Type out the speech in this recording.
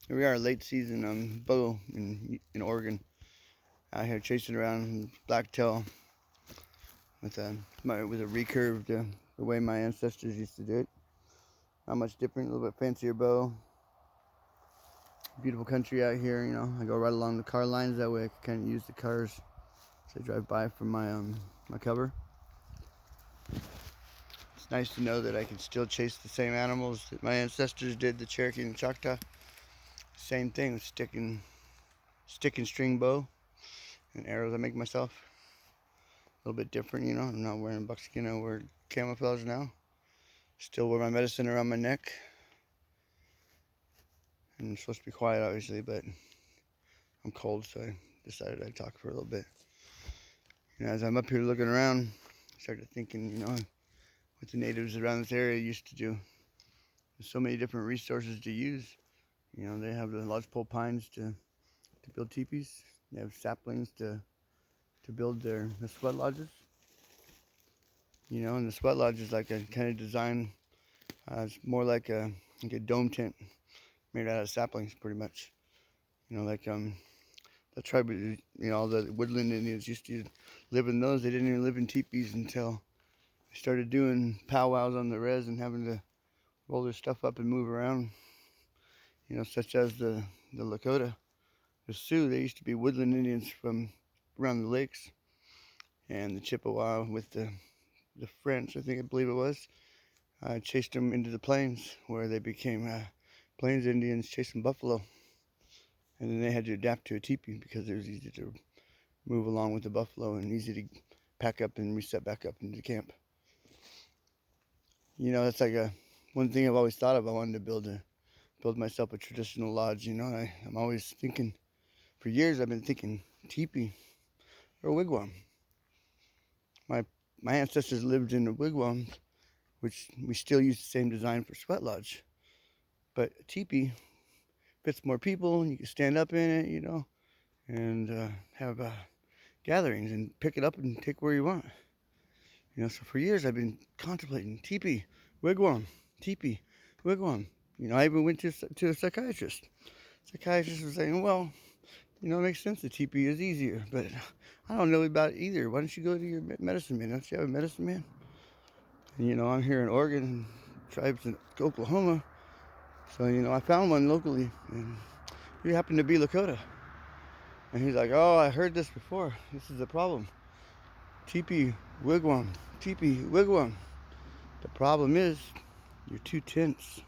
Here we are, late season bow in Oregon. Out here chasing around blacktail with a recurved the way my ancestors used to do it. Not much different, a little bit fancier bow. Beautiful country out here, you know. I go right along the car lines, that way I can kind of use the cars as I drive by from my cover. It's nice to know that I can still chase the same animals that my ancestors did, the Cherokee and the Choctaw. Same thing, stick and string bow and arrows I make myself. A little bit different, you know. I'm not wearing buckskin, I wear camouflage now. Still wear my medicine around my neck. And I'm supposed to be quiet, obviously, but I'm cold, so I decided I'd talk for a little bit. You know, as I'm up here looking around, I started thinking, you know, what the natives around this area used to do. There's so many different resources to use. You know, they have the lodgepole pines to build teepees. They have saplings to build the sweat lodges. You know, and the sweat lodge is like a kind of design. It's more like a dome tent made out of saplings, pretty much. You know, like the tribe, you know, all the woodland Indians used to live in those. They didn't even live in teepees until they started doing powwows on the res and having to roll their stuff up and move around. You know, such as the Lakota, the Sioux. They used to be woodland Indians from around the lakes, and the Chippewa with the French, I believe it was, chased them into the plains where they became plains Indians chasing buffalo. And then they had to adapt to a teepee because it was easy to move along with the buffalo and easy to pack up and reset back up into camp. You know, that's like a one thing I've always thought of. I wanted to build myself a traditional lodge. You know, I'm always thinking. For years, I've been thinking teepee or wigwam. My my ancestors lived in a wigwam, which we still use the same design for sweat lodge. But a teepee fits more people, and you can stand up in it. You know, and have gatherings and pick it up and take where you want. You know, so for years I've been contemplating teepee, wigwam, teepee, wigwam. You know, I even went to a psychiatrist. Psychiatrist was saying, well, you know, it makes sense. The teepee is easier, but I don't know about it either. Why don't you go to your medicine man? Don't you have a medicine man? And, you know, I'm here in Oregon, tribes in Oklahoma. So, you know, I found one locally, and he happened to be Lakota. And he's like, oh, I heard this before. This is the problem. Teepee, wigwam, teepee, wigwam. The problem is, you're too tense.